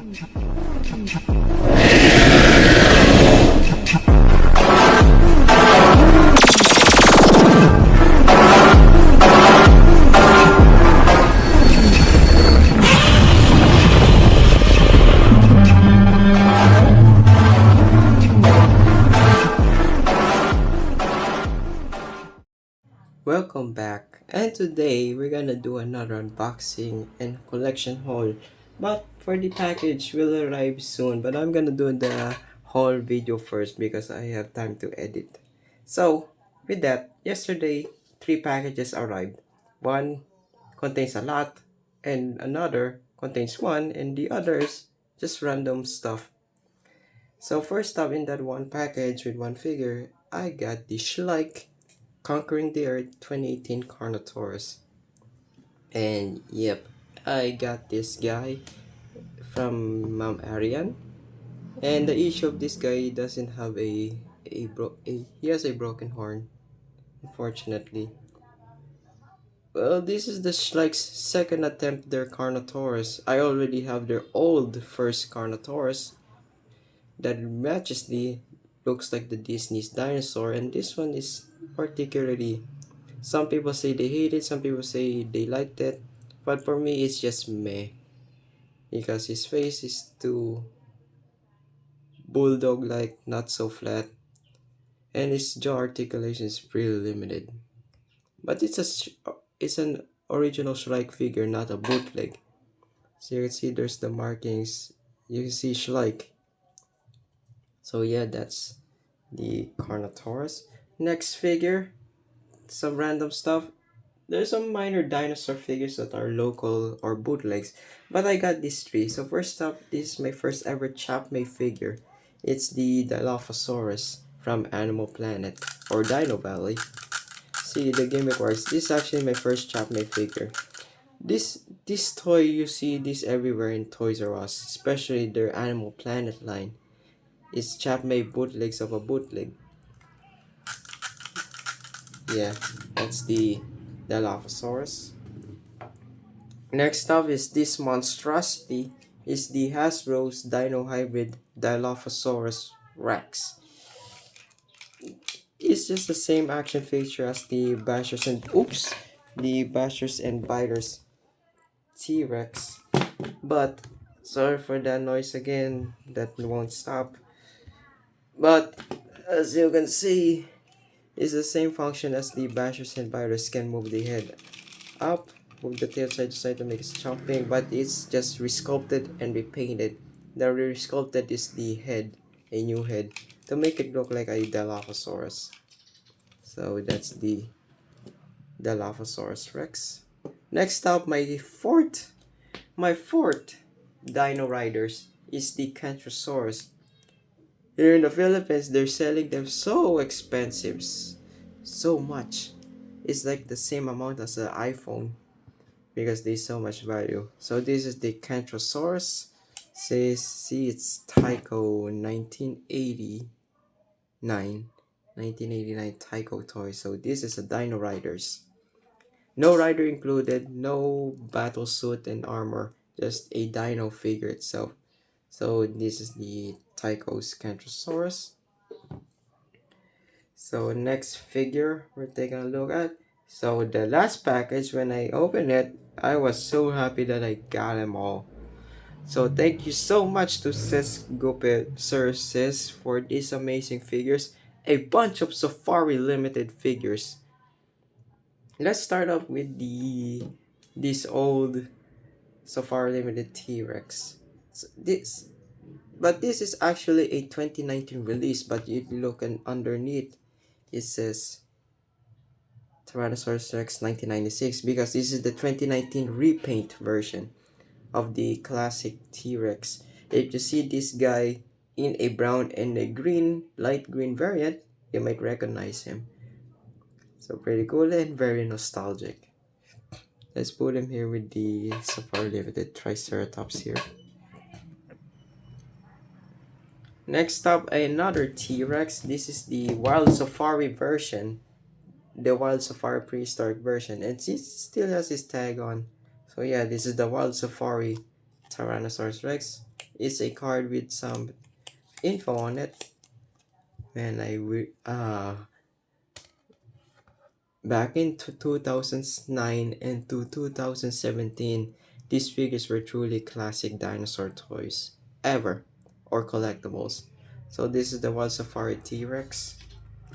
Welcome back, and today we're gonna do another unboxing and collection haul. But for the package will arrive soon, but I'm gonna do the haul video first because I have time to edit. So with that, yesterday three packages arrived. One contains a lot, and another contains one, and the others just random stuff. So first up in that one package with one figure, I got the Schleich Conquering the Earth 2018 Carnotaurus. And yep, I got this guy from Mom Arrianne. And the issue of this guy doesn't have he has a broken horn, unfortunately. Well, this is the Schleich's second attempt their Carnotaurus. I already have their old first Carnotaurus that matches the looks like the Disney's Dinosaur, and this one is particularly. Some people say they hate it, some people say they liked it, but for me it's just meh. Because his face is too bulldog like, not so flat, and his jaw articulation is pretty limited. But it's an original Schleich figure, not a bootleg. So you can see there's the markings. You can see Schleich. So yeah, that's the Carnotaurus. Next figure, some random stuff. There's some minor dinosaur figures that are local or bootlegs, but I got these three. So first up, this is my first ever chap-made figure. It's the Dilophosaurus from Animal Planet or Dino Valley. See, the gimmick works. This is actually my first chap-made figure. This toy, you see this everywhere in Toys R Us, especially their Animal Planet line. It's chap-made bootlegs of a bootleg. Yeah, that's the Dilophosaurus. Next up is this monstrosity, is the Hasbro's Dino Hybrid Dilophosaurus Rex. It's just the same action feature as the Bashers and Biters T-Rex. But sorry for that noise again, that won't stop. But as you can see, it's the same function as the Bashers and Biters. Can move the head up, move the tail side to side to make it jumping, but it's just resculpted and repainted. The resculpted is the head, a new head, to make it look like a Dilophosaurus. So that's the Dilophosaurus Rex. Next up, my fourth Dino Riders is the Cartphshop. Here in the Philippines, they're selling them so expensive, so much. It's like the same amount as the iPhone because there's so much value. So this is the Cartphshop. See, it's Tycho 1989 Tycho toy. So this is a Dino Riders. No rider included, no battle suit and armor, just a dino figure itself. So this is the Tycho's Cartphshop. So next figure we're taking a look at. So the last package, when I opened it, I was so happy that I got them all. So thank you so much to Sis for these amazing figures. A bunch of Safari limited figures. Let's start up with this old Safari limited T-Rex. So this is actually a 2019 release, but you look underneath, it says Tyrannosaurus Rex 1996 because this is the 2019 repaint version of the classic T-Rex. If you see this guy in a brown and a green, light green variant, you might recognize him. So pretty cool and very nostalgic. Let's put him here with the Safari Limited Triceratops here. Next up, another T-Rex. This is the Wild Safari version. The Wild Safari Prehistoric version. And it still has his tag on. So yeah, this is the Wild Safari Tyrannosaurus Rex. It's a card with some info on it. And back in 2009 and to 2017, these figures were truly classic dinosaur toys ever, or collectibles. So this is the Wild Safari T-Rex.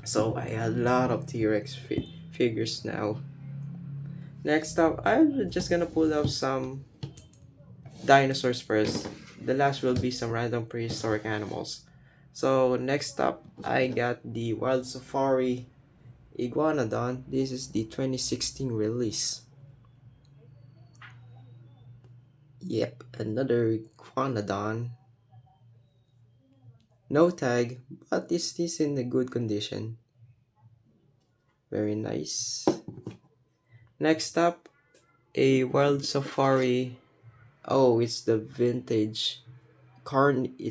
So I have a lot of T-Rex figures now. Next up, I'm just gonna pull up some dinosaurs first. The last will be some random prehistoric animals. So next up, I got the Wild Safari Iguanodon. This is the 2016 release. Yep, another Iguanodon. No tag, but this in a good condition. Very nice. Next up, a Wild Safari. Oh, it's the vintage Carnegie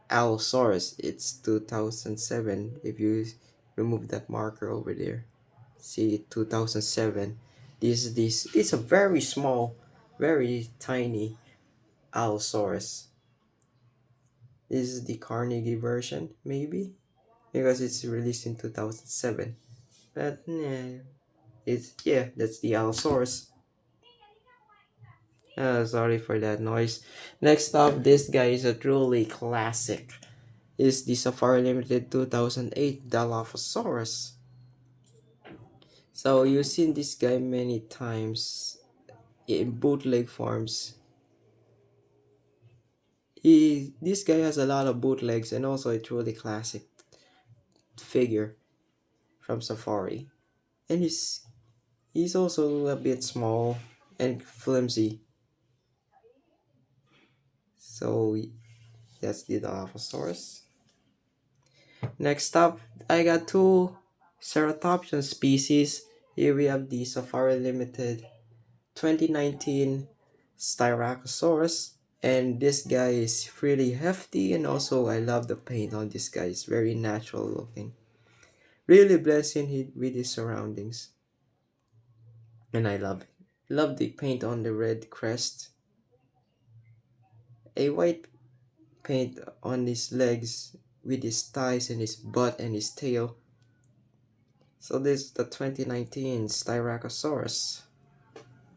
Allosaurus. It's 2007. If you remove that marker over there, see 2007. This it's a very small, very tiny Allosaurus. This is the Carnegie version, maybe, because it's released in 2007. But yeah, that's the Allosaurus. Sorry for that noise. Next up, this guy is a truly classic. Is the Safari Limited 2008 Dilophosaurus. So you've seen this guy many times in bootleg forms. This guy has a lot of bootlegs and also a truly classic figure from Safari. And he's also a bit small and flimsy. So that's the Dilophosaurus. Next up, I got two Ceratopsian species. Here we have the Safari Limited 2019 Styracosaurus. And this guy is really hefty, and also I love the paint on this guy. It's very natural looking. Really blends in with his surroundings. And I love it. Love the paint on the red crest. A white paint on his legs with his thighs and his butt and his tail. So this is the 2019 Styracosaurus.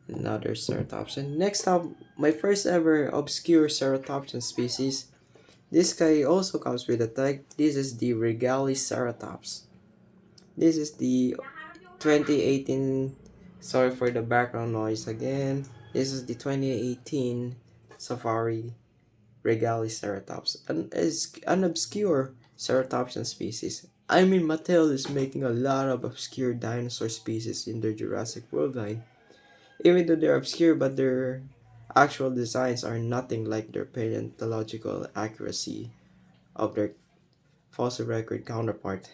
Another ceratopsian. Next up, my first ever obscure ceratopsian species. This guy also comes with a tag. This is the Regaliceratops. This is the 2018. Sorry for the background noise again. This is the 2018 Safari Regaliceratops. An obscure ceratopsian species. I mean, Mattel is making a lot of obscure dinosaur species in their Jurassic World line. Even though they're obscure, but their actual designs are nothing like their paleontological accuracy of their fossil record counterpart.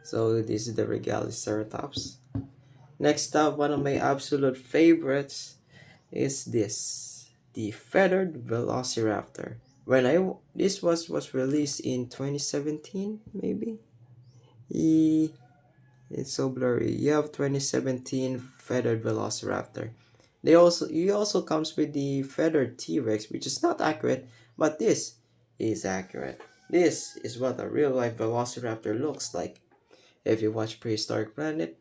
So this is the Regaliceratops. Next up, one of my absolute favorites is the feathered Velociraptor. This was released in 2017, maybe. It's so blurry. You have 2017 feathered Velociraptor. He also comes with the feathered T-Rex, which is not accurate, but this is accurate. This is what a real life Velociraptor looks like. If you watch Prehistoric Planet,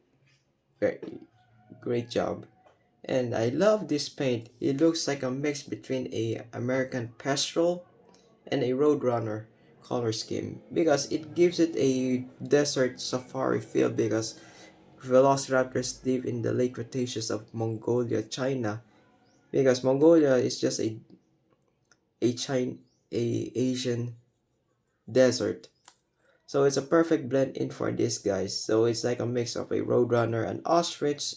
great job. And I love this paint. It looks like a mix between a American Pastoral and a Roadrunner color scheme because it gives it a desert safari feel because velociraptors live in the late Cretaceous of Mongolia, China, because Mongolia is just a China a Asian desert. So it's a perfect blend in for these guys. So it's like a mix of a roadrunner, an ostrich,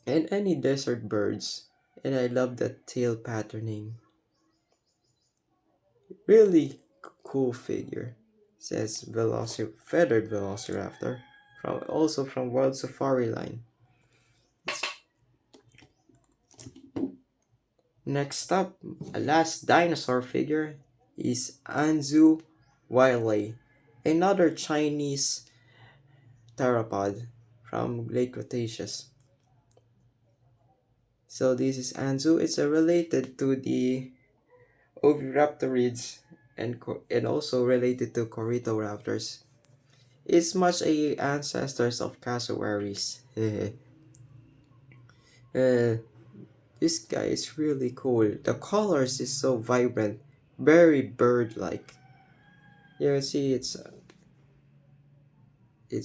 and any desert birds. And I love the tail patterning. Really cool figure. Says feathered velociraptor from World Safari line. Next up, a last dinosaur figure is Anzu Wiley, another Chinese theropod from late Cretaceous. So this is Anzu. It's related to the oviraptorids and also related to Corritoraptors. It's much a ancestors of cassowaries. uh, this guy is really cool. The colors is so vibrant, very bird-like. You can see its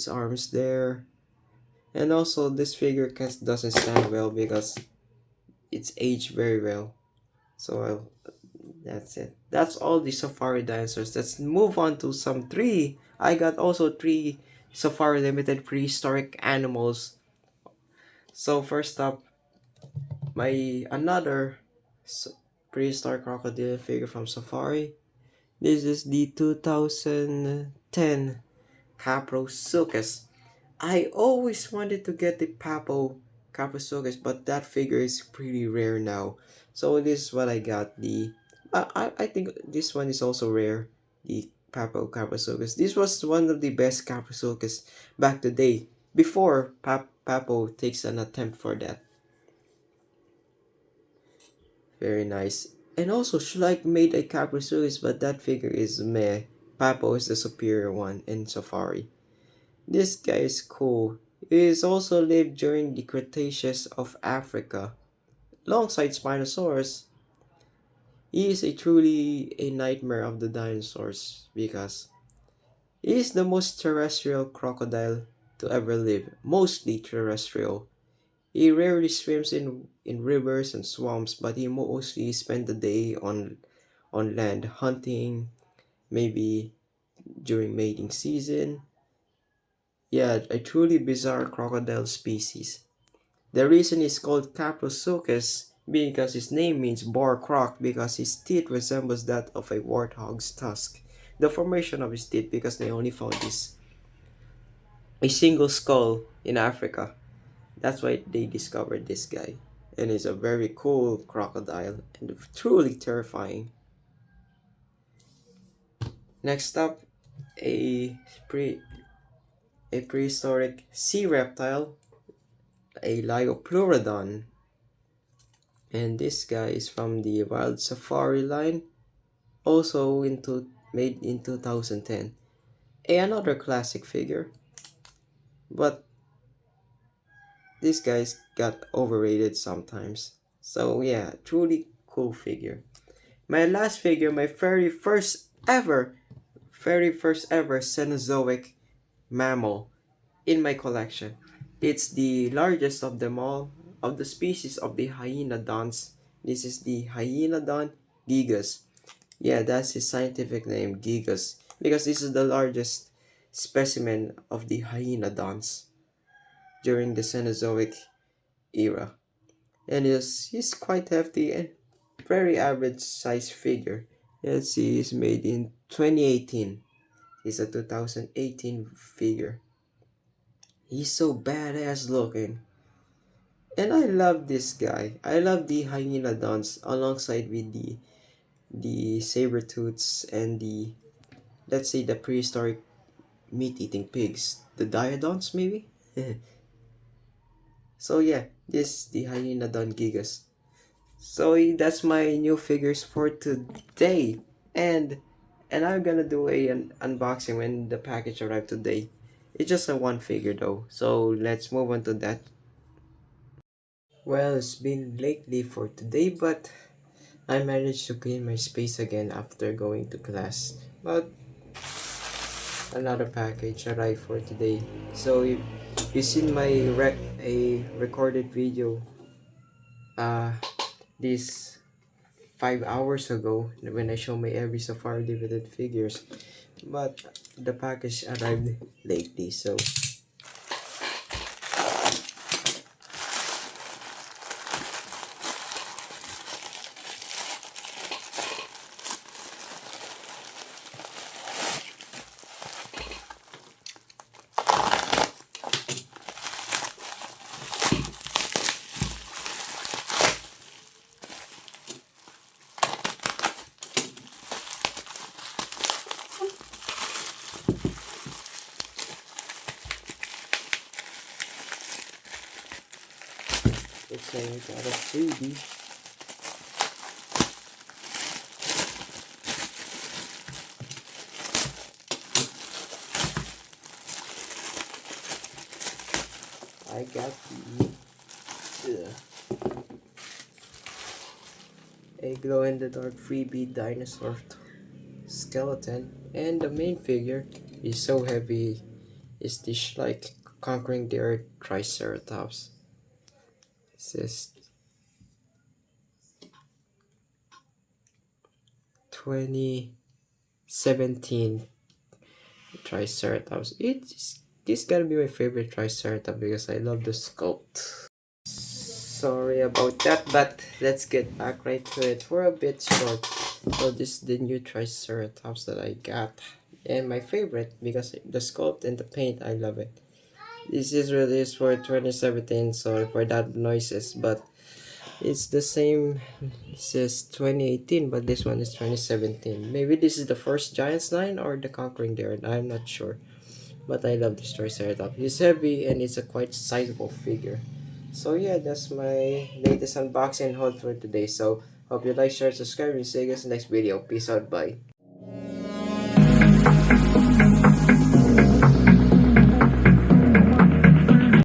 arms there, and also this figure doesn't stand well because it's aged very well. So that's it. That's all the safari dinosaurs. Let's move on to some three. I got also three safari limited prehistoric animals. So first up, my another prehistoric crocodile figure from safari. This is the 2010 Caprosuchus. I always wanted to get the Caprosuchus, but that figure is pretty rare now. So this is what I got. I think this one is also rare. The Caprosuchus. This was one of the best Caprosuchus back the day before Papo takes an attempt for that. Very nice. And also Schleich made a Caprosuchus, but that figure is meh. Papo is the superior one in Safari. This guy is cool. He is also lived during the Cretaceous of Africa. Alongside Spinosaurus, he is a truly a nightmare of the dinosaurs because he is the most terrestrial crocodile to ever live, mostly terrestrial. He rarely swims in rivers and swamps, but he mostly spends the day on land hunting, maybe during mating season. Yeah, a truly bizarre crocodile species. The reason he's called Caprosuchus because his name means boar croc because his teeth resembles that of a warthog's tusk. The formation of his teeth because they only found this a single skull in Africa. That's why they discovered this guy. And he's a very cool crocodile and truly terrifying. Next up, a pre a prehistoric sea reptile, a Liopleurodon. And this guy is from the Wild Safari line, also made in 2010. Another classic figure, but this guy's got overrated sometimes. So yeah, truly cool figure. My last figure, my very first ever Cenozoic mammal in my collection. It's the largest of them all, of the species of the hyenodons. This is the Hyenodon gigas. Yeah, that's his scientific name, gigas, because this is the largest specimen of the hyenodons during the Cenozoic era. And he's quite hefty and very average size figure. Let's see, he's made in 2018. He's a 2018 figure. He's so badass looking. And I love this guy. I love the hyenodons alongside with the saber-tooths and the, let's say, the prehistoric meat-eating pigs. The diodons maybe? So yeah, this the hyenodon gigas. So that's my new figures for today. And I'm gonna do an unboxing when the package arrived today. It's just a one figure though. So let's move on to that. Well, it's been lately for today, but I managed to clean my space again after going to class. But another package arrived for today. So you seen my a recorded video this 5 hours ago when I show my every Safari limited figures, but the package arrived lately. So So I got a freebie. I got a glow-in-the-dark freebie dinosaur skeleton, and the main figure is so heavy. Is this like conquering the earth triceratops? This is 2017 triceratops. This gotta be my favorite triceratops because I love the sculpt. Sorry about that, but let's get back right to it. For a bit short, so this is the new triceratops that I got, and my favorite because the sculpt and the paint, I love it. This is released for 2017. Sorry for that noises, but it's the same. It says 2018, but this one is 2017. Maybe this is the first Giants line or the Conquering Dared. I'm not sure, but I love this Triceratops. It's heavy and it's a quite sizable figure. So yeah, that's my latest unboxing haul for today. So hope you like, share, subscribe, and see you guys in the next video. Peace out, bye.